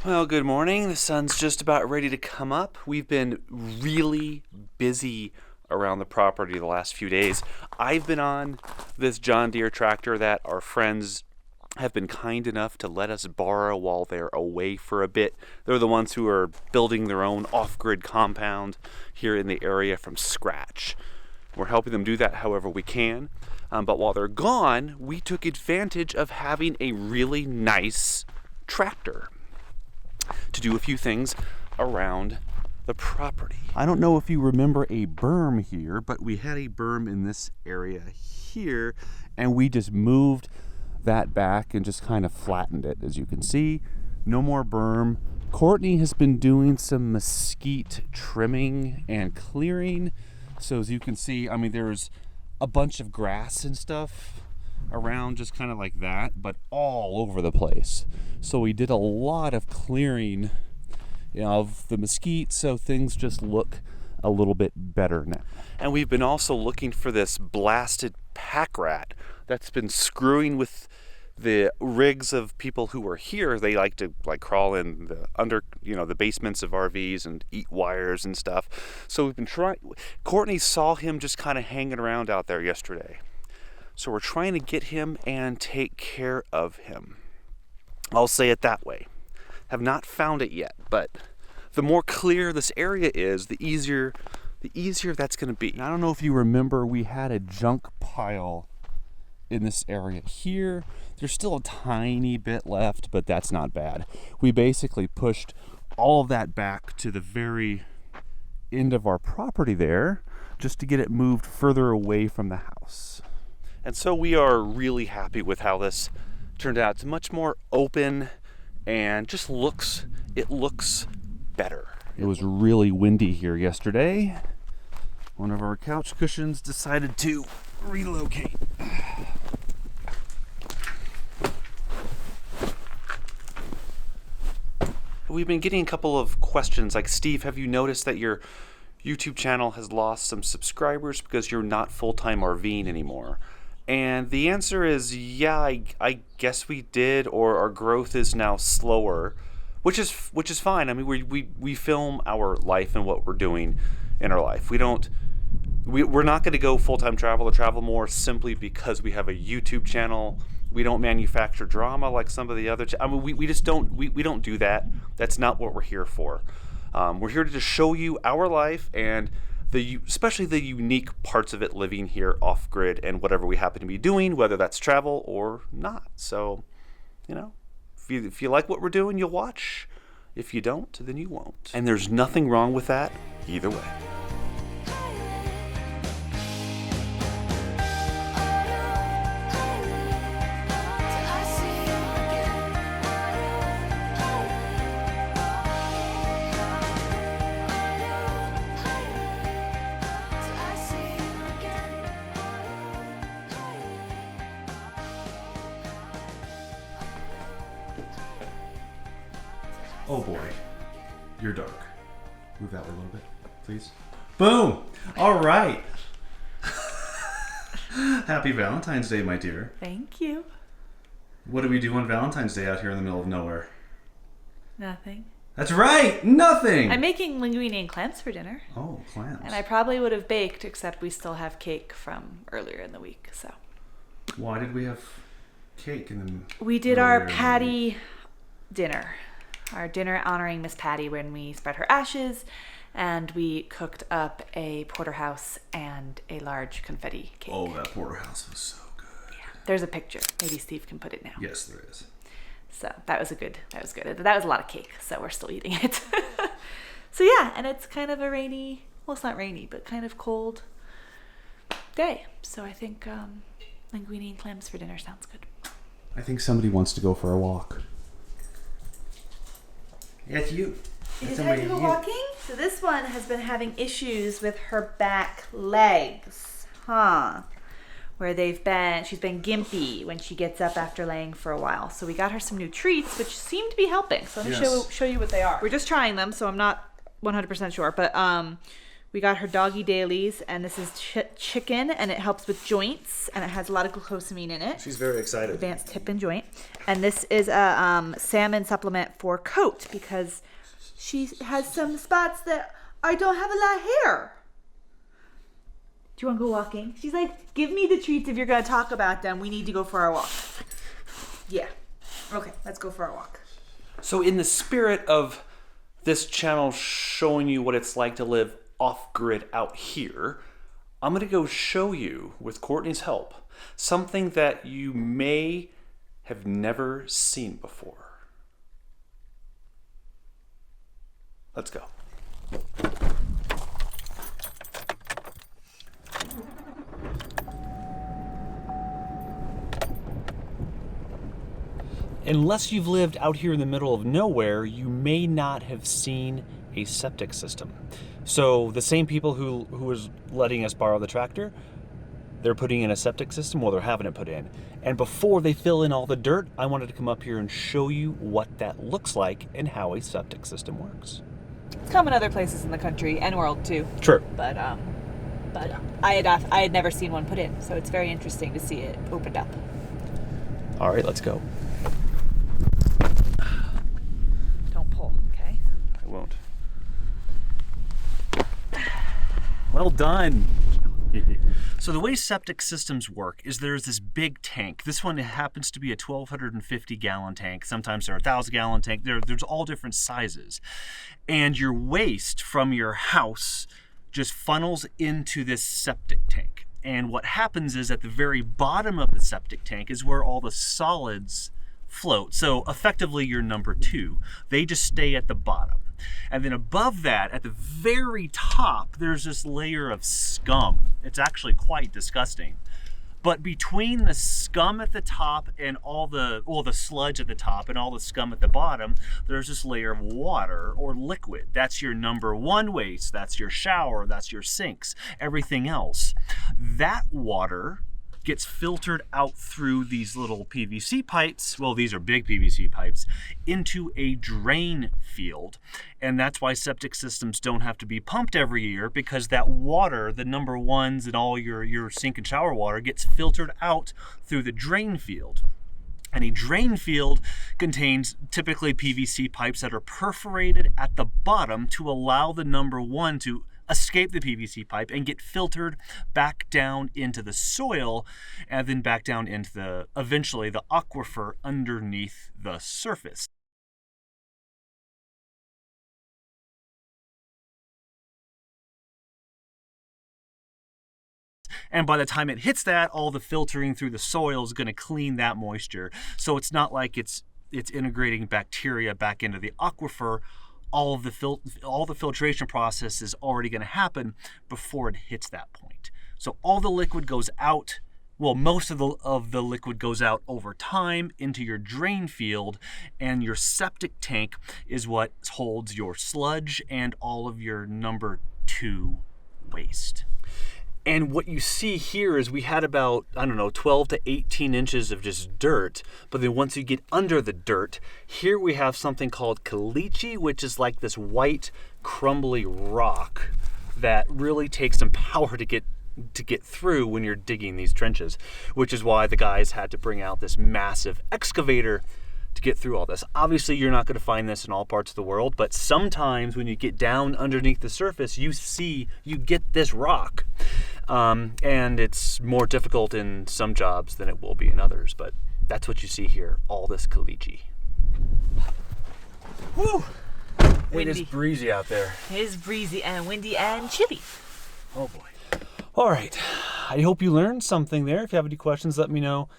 Well, good morning. The sun's just about ready to come up. We've been really busy around the property the last few days. I've been on this John Deere tractor that our friends have been kind enough to let us borrow while they're away for a bit. They're the ones who are building their own off-grid compound here in the area from scratch. We're helping them do that however we can. But while they're gone, we took advantage of having a really nice tractor to do a few things around the property. I don't know if you remember a berm here, but we had a berm in this area here, and we just moved that back and just kind of flattened it. As you can see, no more berm. Courtney has been doing some mesquite trimming and clearing. So as you can see, I mean, there's a bunch of grass and stuff around just kind of like that, but all over the place. So we did a lot of clearing of the mesquite, so things just look a little bit better now. And we've been also looking for this blasted pack rat that's been screwing with the rigs of people who are here. They like to crawl in the the basements of RVs and eat wires and stuff. So we've been trying. Courtney saw him just kind of hanging around out there yesterday. So we're trying to get him and take care of him. I'll say it that way. Have not found it yet, but the more clear this area is, the easier that's going to be. I don't know if you remember, we had a junk pile in this area here. There's still a tiny bit left, but that's not bad. We basically pushed all of that back to the very end of our property there, just to get it moved further away from the house. And so we are really happy with how this turned out. It's much more open and just looks better. It was really windy here yesterday. One of our couch cushions decided to relocate. We've been getting a couple of questions like, Steve, have you noticed that your YouTube channel has lost some subscribers because you're not full-time RVing anymore? And the answer is, yeah, I guess we did, or our growth is now slower, which is fine. I mean, we film our life and what we're doing in our life. We're not going to go full-time travel or travel more simply because we have a YouTube channel. We don't manufacture drama like some of the other. I mean, we just don't. We don't do that. That's not what we're here for. We're here to just show you our life and especially the unique parts of it living here off grid and whatever we happen to be doing, whether that's travel or not. So, if you like what we're doing, you'll watch. If you don't, then you won't. And there's nothing wrong with that either way. Oh boy, you're dark. Move that way a little bit, please. Boom! All right. Happy Valentine's Day, my dear. Thank you. What do we do on Valentine's Day out here in the middle of nowhere? Nothing. That's right, nothing! I'm making linguine and clams for dinner. Oh, clams. And I probably would have baked, except we still have cake from earlier in the week, so. Why did we have cake We did our Patty dinner. Our dinner honoring Miss Patty when we spread her ashes, and we cooked up a porterhouse and a large confetti cake. Oh, that porterhouse was so good. Yeah, there's a picture. Maybe Steve can put it now. Yes, there is. So that was good. That was a lot of cake, so we're still eating it. So yeah, and it's kind of a rainy, well, it's not rainy, but kind of cold day. So I think linguine and clams for dinner sounds good. I think somebody wants to go for a walk. That's you. Is time to go walking? So this one has been having issues with her back legs, where she's been gimpy when she gets up after laying for a while. So we got her some new treats, which seem to be helping. So let me show you what they are. We're just trying them, so I'm not 100% sure. But We got her doggy dailies, and this is chicken, and it helps with joints, and it has a lot of glucosamine in it. She's very excited. Advanced hip and joint. And this is a salmon supplement for coat, because she has some spots that I don't have a lot of hair. Do you want to go walking? She's like, give me the treats if you're going to talk about them. We need to go for our walk. Yeah. Okay, let's go for our walk. So in the spirit of this channel showing you what it's like to live off-grid out here, I'm going to go show you, with Courtney's help, something that you may have never seen before. Let's go. Unless you've lived out here in the middle of nowhere, you may not have seen a septic system. So the same people who was letting us borrow the tractor, they're putting in a septic system, well, they're having it put in. And before they fill in all the dirt, I wanted to come up here and show you what that looks like and how a septic system works. It's common other places in the country and world too. True. But I had never seen one put in, so it's very interesting to see it opened up. All right, let's go. Don't pull, okay? I won't. Well done. So the way septic systems work is there's this big tank. This one happens to be a 1,250 gallon tank. Sometimes they're a 1,000 gallon tank. There's all different sizes. And your waste from your house just funnels into this septic tank. And what happens is at the very bottom of the septic tank is where all the solids float. So effectively you're number 2. They just stay at the bottom. And then above that, at the very top, there's this layer of scum. It's actually quite disgusting. But between the scum at the top and all the sludge at the top and all the scum at the bottom, there's this layer of water or liquid. That's your number 1 waste. That's your shower. That's your sinks. Everything else. That water gets filtered out through these little PVC pipes, well, these are big PVC pipes, into a drain field. And that's why septic systems don't have to be pumped every year, because that water, the number 1s and all your sink and shower water, gets filtered out through the drain field. And a drain field contains typically PVC pipes that are perforated at the bottom to allow the number 1 to escape the PVC pipe and get filtered back down into the soil and then back down into eventually the aquifer underneath the surface. And by the time it hits that, all the filtering through the soil is going to clean that moisture. So it's not like it's integrating bacteria back into the aquifer. All the filtration process is already going to happen before it hits that point. So all the liquid goes out. Well, most of the liquid goes out over time into your drain field, and your septic tank is what holds your sludge and all of your number 2 waste. And what you see here is we had about, 12 to 18 inches of just dirt. But then once you get under the dirt, here we have something called caliche, which is like this white, crumbly rock that really takes some power to get through when you're digging these trenches, which is why the guys had to bring out this massive excavator to get through all this. Obviously, you're not going to find this in all parts of the world, but sometimes when you get down underneath the surface, you get this rock. And it's more difficult in some jobs than it will be in others, but that's what you see here, all this caliche. Woo! It is breezy out there. It is breezy and windy and chilly. Oh boy. All right. I hope you learned something there. If you have any questions, let me know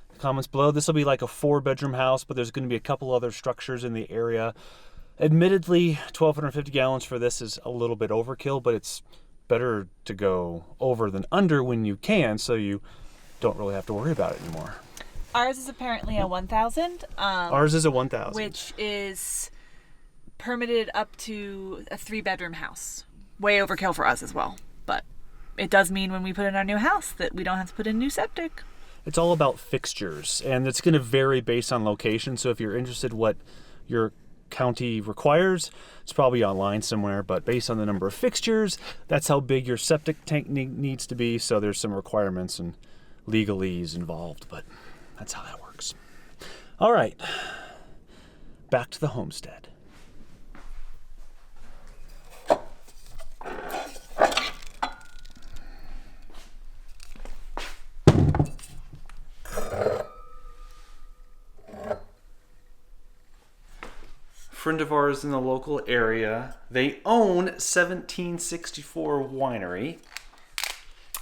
in the comments below. This will be like a 4-bedroom house, but there's going to be a couple other structures in the area. Admittedly, 1,250 gallons for this is a little bit overkill, but it's better to go over than under when you can, so you don't really have to worry about it anymore. Ours is apparently a 1,000. Ours is a 1,000. Which is permitted up to a 3-bedroom house. Way overkill for us as well. But it does mean when we put in our new house that we don't have to put in new septic. It's all about fixtures, and it's going to vary based on location. So if you're interested what your county requires. It's probably online somewhere, but based on the number of fixtures, that's how big your septic tank needs to be. So there's some requirements and legalese involved, but that's how that works. All right, back to the homestead. Friend of ours in the local area. They own 1764 Winery.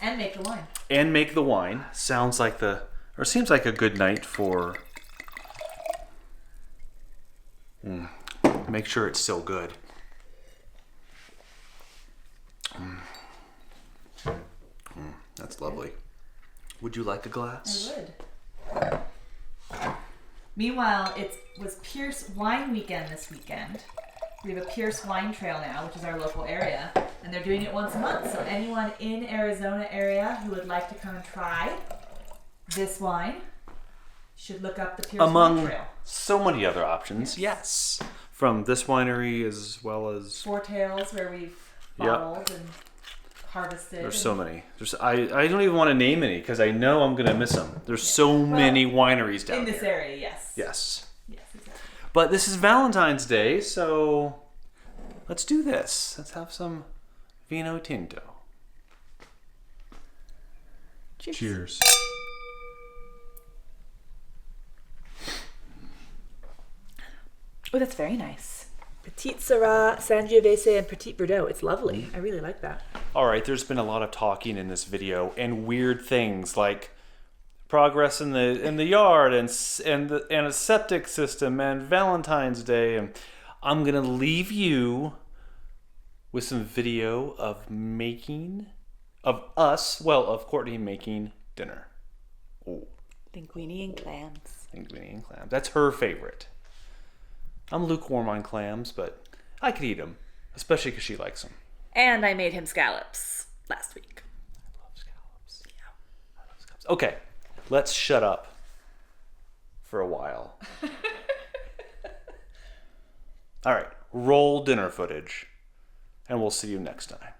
And make the wine. And make the wine. Seems like a good night for... Make sure it's still good. That's lovely. Would you like a glass? I would. Meanwhile, it was Pierce Wine Weekend this weekend. We have a Pierce Wine Trail now, which is our local area, and they're doing it once a month. So anyone in Arizona area who would like to come and try this wine should look up the Pierce Wine Trail. So many other options, yes. From this winery as well as... Four Tails, where we've bottled and harvested. There's so many. I don't even want to name any because I know I'm going to miss them. There's so many wineries down in this here. area, yes. Yes. Yes, exactly. But this is Valentine's Day, so let's do this. Let's have some vino tinto. Cheers. Cheers. Oh, that's very nice. Petite Syrah, Sangiovese, and Petit Verdot. It's lovely. I really like that. All right, there's been a lot of talking in this video and weird things like progress in the yard and a septic system and Valentine's Day. And I'm gonna leave you with some video of Courtney making dinner. Oh, Linguine and clams. linguine and clams. That's her favorite. I'm lukewarm on clams, but I could eat them, especially because she likes them. And I made him scallops last week. I love scallops. Yeah, I love scallops. Okay, let's shut up for a while. All right, roll dinner footage, and we'll see you next time.